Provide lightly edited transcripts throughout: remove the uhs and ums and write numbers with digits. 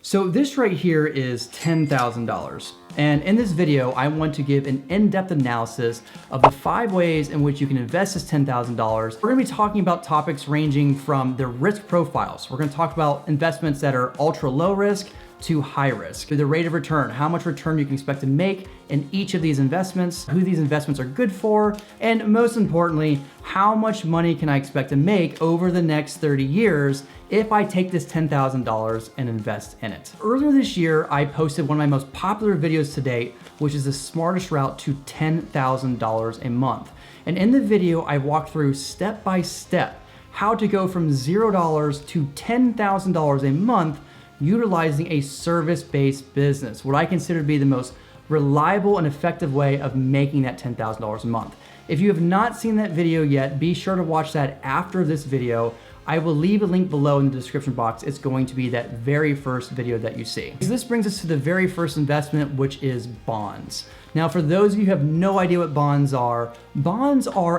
So this right here is $10,000. And in this video, I want to give an in-depth analysis of the 5 ways in which you can invest this $10,000. We're gonna be talking about topics ranging from the risk profiles. We're gonna talk about investments that are ultra low risk to high risk, the rate of return, how much return you can expect to make in each of these investments, who these investments are good for, and most importantly, how much money can I expect to make over the next 30 years if I take this $10,000 and invest in it. Earlier this year, I posted one of my most popular videos to date, which is the smartest route to $10,000 a month. And in the video, I walked through step by step how to go from $0 to $10,000 a month utilizing a service-based business, what I consider to be the most reliable and effective way of making that $10,000 a month. If you have not seen that video yet, be sure to watch that after this video. I will leave a link below in the description box. It's going to be that very first video that you see. So this brings us to the very first investment, which is bonds. Now, for those of you who have no idea what bonds are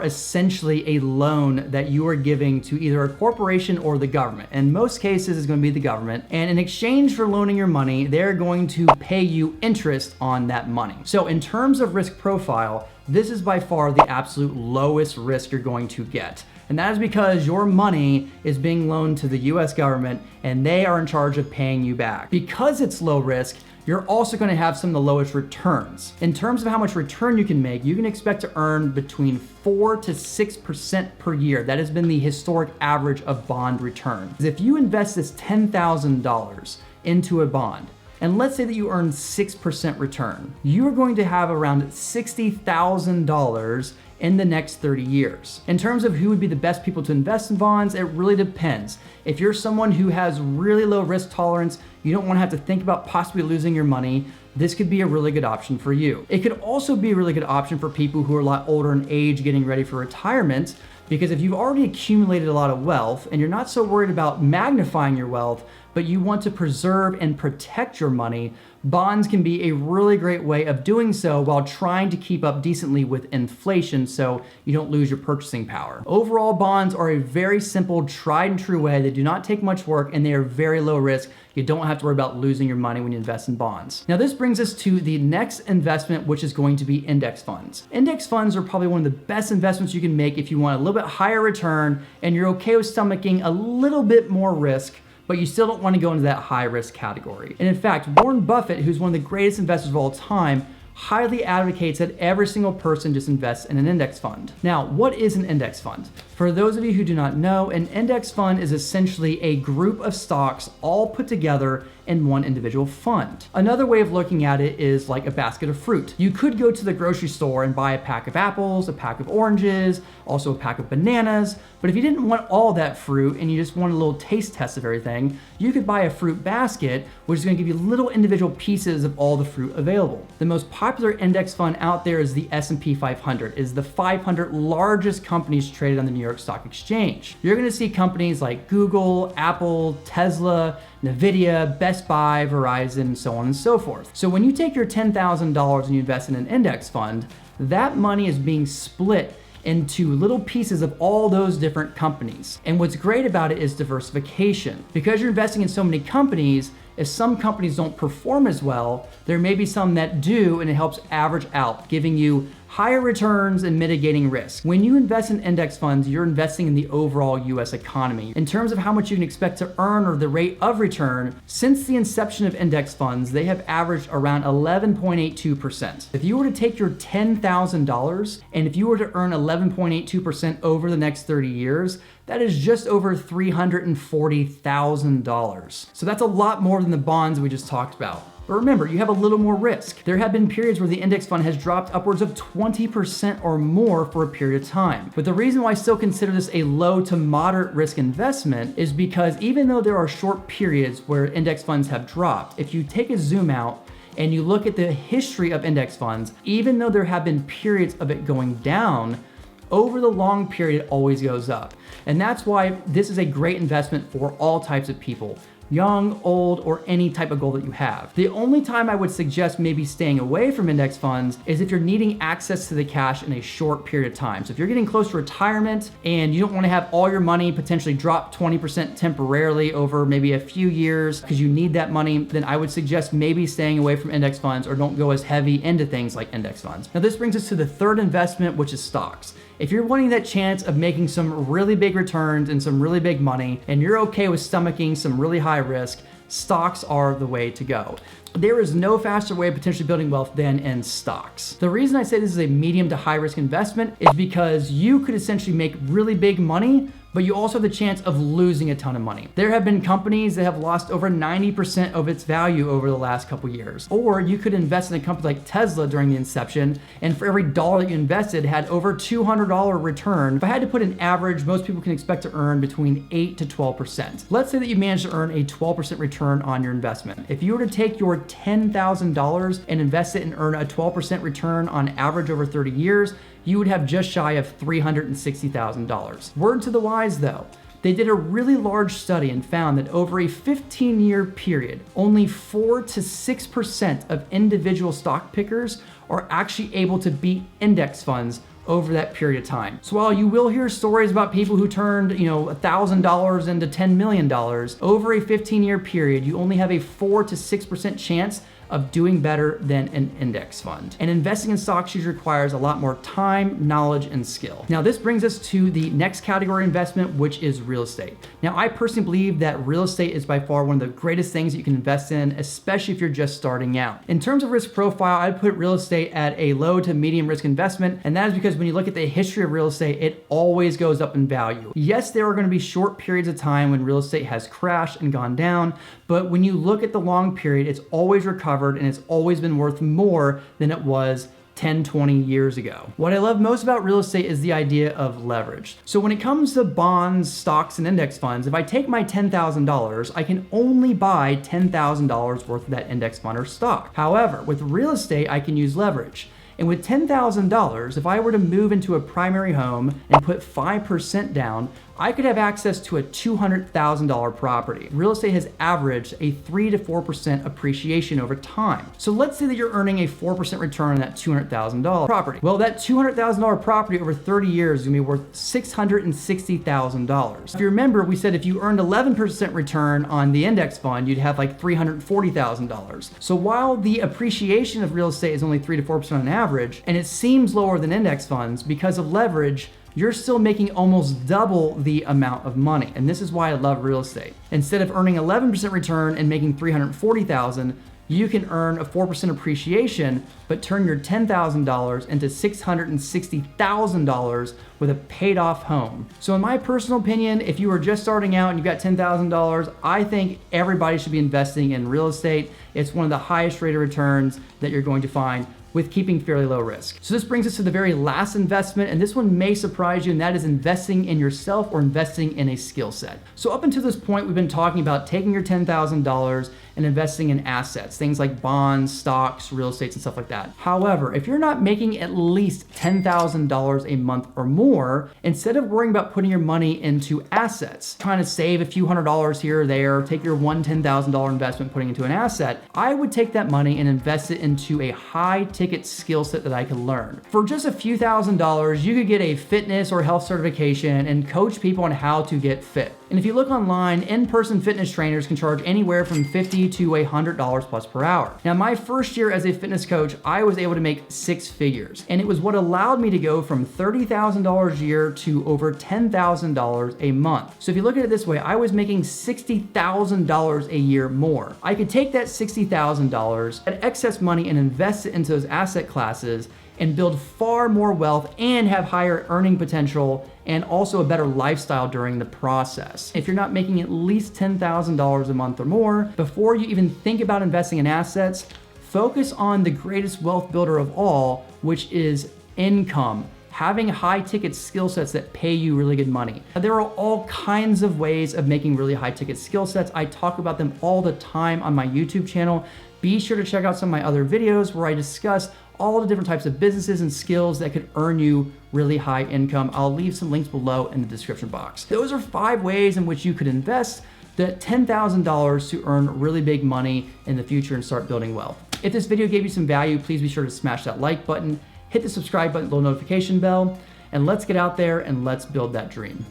essentially a loan that you are giving to either a corporation or the government. In most cases, it's going to be the government. And in exchange for loaning your money, they're going to pay you interest on that money. So in terms of risk profile, this is by far the absolute lowest risk you're going to get. And that is because your money is being loaned to the US government and they are in charge of paying you back. Because it's low risk, you're also going to have some of the lowest returns. In terms of how much return you can make, you can expect to earn between 4 to 6% per year. That has been the historic average of bond return. If you invest this $10,000 into a bond, and let's say that you earn 6% return, you're going to have around $60,000 in the next 30 years. In terms of who would be the best people to invest in bonds, it really depends. If you're someone who has really low risk tolerance, you don't want to have to think about possibly losing your money, this could be a really good option for you. It could also be a really good option for people who are a lot older in age getting ready for retirement, because if you've already accumulated a lot of wealth and you're not so worried about magnifying your wealth, but you want to preserve and protect your money, bonds can be a really great way of doing so while trying to keep up decently with inflation so you don't lose your purchasing power. Overall, bonds are a very simple, tried and true way. They do not take much work and they are very low risk. You don't have to worry about losing your money when you invest in bonds. Now, this brings us to the next investment, which is going to be index funds. Index funds are probably one of the best investments you can make if you want a little bit higher return and you're okay with stomaching a little bit more risk, but you still don't want to go into that high risk category. And in fact, Warren Buffett, who's one of the greatest investors of all time, highly advocates that every single person just invests in an index fund. Now, what is an index fund? For those of you who do not know, an index fund is essentially a group of stocks all put together in one individual fund. Another way of looking at it is like a basket of fruit. You could go to the grocery store and buy a pack of apples, a pack of oranges, also a pack of bananas, but if you didn't want all that fruit and you just want a little taste test of everything, you could buy a fruit basket, which is going to give you little individual pieces of all the fruit available. The most popular index fund out there is the S&P 500, is the 500 largest companies traded on the New York Stock Exchange. You're going to see companies like Google, Apple, Tesla, NVIDIA, Best Buy, Verizon, and so on and so forth. So when you take your $10,000 and you invest in an index fund, that money is being split into little pieces of all those different companies. And what's great about it is diversification. Because you're investing in so many companies, if some companies don't perform as well, there may be some that do, and it helps average out, giving you higher returns and mitigating risk. When you invest in index funds, you're investing in the overall US economy. In terms of how much you can expect to earn or the rate of return, since the inception of index funds, they have averaged around 11.82%. If you were to take your $10,000 and if you were to earn 11.82% over the next 30 years, that is just over $340,000. So that's a lot more than the bonds we just talked about. But remember, you have a little more risk. There have been periods where the index fund has dropped upwards of 20% or more for a period of time. But the reason why I still consider this a low to moderate risk investment is because even though there are short periods where index funds have dropped, if you take a zoom out and you look at the history of index funds, even though there have been periods of it going down, over the long period, it always goes up. And that's why this is a great investment for all types of people. young, old, or any type of goal that you have. The only time I would suggest maybe staying away from index funds is if you're needing access to the cash in a short period of time. So if you're getting close to retirement and you don't want to have all your money potentially drop 20% temporarily over maybe a few years because you need that money, then I would suggest maybe staying away from index funds or don't go as heavy into things like index funds. Now this brings us to the third investment, which is stocks. If you're wanting that chance of making some really big returns and some really big money, and you're okay with stomaching some really high risk, stocks are the way to go. There is no faster way of potentially building wealth than in stocks. The reason I say this is a medium to high risk investment is because you could essentially make really big money, but you also have the chance of losing a ton of money. There have been companies that have lost over 90% of its value over the last couple years. Or you could invest in a company like Tesla during the inception, and for every dollar that you invested had over $200 return. If I had to put an average, most people can expect to earn between 8 to 12%. Let's say that you managed to earn a 12% return on your investment. If you were to take your $10,000 and invest it and earn a 12% return on average over 30 years, you would have just shy of $360,000. Word to the wise though, they did a really large study and found that over a 15-year period, only 4 to 6% of individual stock pickers are actually able to beat index funds over that period of time. So while you will hear stories about people who turned, $1,000 into $10 million, over a 15-year period, you only have a 4 to 6% chance of doing better than an index fund. And investing in stocks usually requires a lot more time, knowledge, and skill. Now, this brings us to the next category of investment, which is real estate. Now, I personally believe that real estate is by far one of the greatest things that you can invest in, especially if you're just starting out. In terms of risk profile, I'd put real estate at a low to medium risk investment, and that is because when you look at the history of real estate, it always goes up in value. Yes, there are going to be short periods of time when real estate has crashed and gone down, but when you look at the long period, it's always recovered and it's always been worth more than it was 10, 20 years ago. What I love most about real estate is the idea of leverage. So when it comes to bonds, stocks, and index funds, if I take my $10,000, I can only buy $10,000 worth of that index fund or stock. However, with real estate, I can use leverage. And with $10,000, if I were to move into a primary home and put 5% down, I could have access to a $200,000 property. Real estate has averaged a 3 to 4% appreciation over time. So let's say that you're earning a 4% return on that $200,000 property. Well, that $200,000 property over 30 years is gonna be worth $660,000. If you remember, we said if you earned 11% return on the index fund, you'd have like $340,000. So while the appreciation of real estate is only 3 to 4% on average, and it seems lower than index funds because of leverage, you're still making almost double the amount of money. And this is why I love real estate. Instead of earning 11% return and making $340,000, you can earn a 4% appreciation, but turn your $10,000 into $660,000 with a paid off home. So in my personal opinion, if you are just starting out and you've got $10,000, I think everybody should be investing in real estate. It's one of the highest rate of returns that you're going to find with keeping fairly low risk. So this brings us to the very last investment, and this one may surprise you, and that is investing in yourself or investing in a skill set. So up until this point, we've been talking about taking your $10,000 and investing in assets, things like bonds, stocks, real estate, and stuff like that. However, if you're not making at least $10,000 a month or more, instead of worrying about putting your money into assets, trying to save a few $100s here or there, take your one $10,000 investment, putting into an asset, I would take that money and invest it into a high ticket skill set that I could learn. For just a few $1,000s, you could get a fitness or health certification and coach people on how to get fit. And if you look online, in-person fitness trainers can charge anywhere from $50 to $100 plus per hour. Now, my first year as a fitness coach, I was able to make 6 figures, and it was what allowed me to go from $30,000 a year to over $10,000 a month. So if you look at it this way, I was making $60,000 a year more. I could take that $60,000, that excess money, and invest it into those asset classes and build far more wealth and have higher earning potential and also a better lifestyle during the process. If you're not making at least $10,000 a month or more, before you even think about investing in assets, focus on the greatest wealth builder of all, which is income. Having high ticket skill sets that pay you really good money. There are all kinds of ways of making really high ticket skill sets. I talk about them all the time on my YouTube channel. Be sure to check out some of my other videos where I discuss all the different types of businesses and skills that could earn you really high income. I'll leave some links below in the description box. Those are 5 ways in which you could invest. the $10,000 to earn really big money in the future and start building wealth. If this video gave you some value, please be sure to smash that like button, hit the subscribe button, little notification bell, and let's get out there and let's build that dream.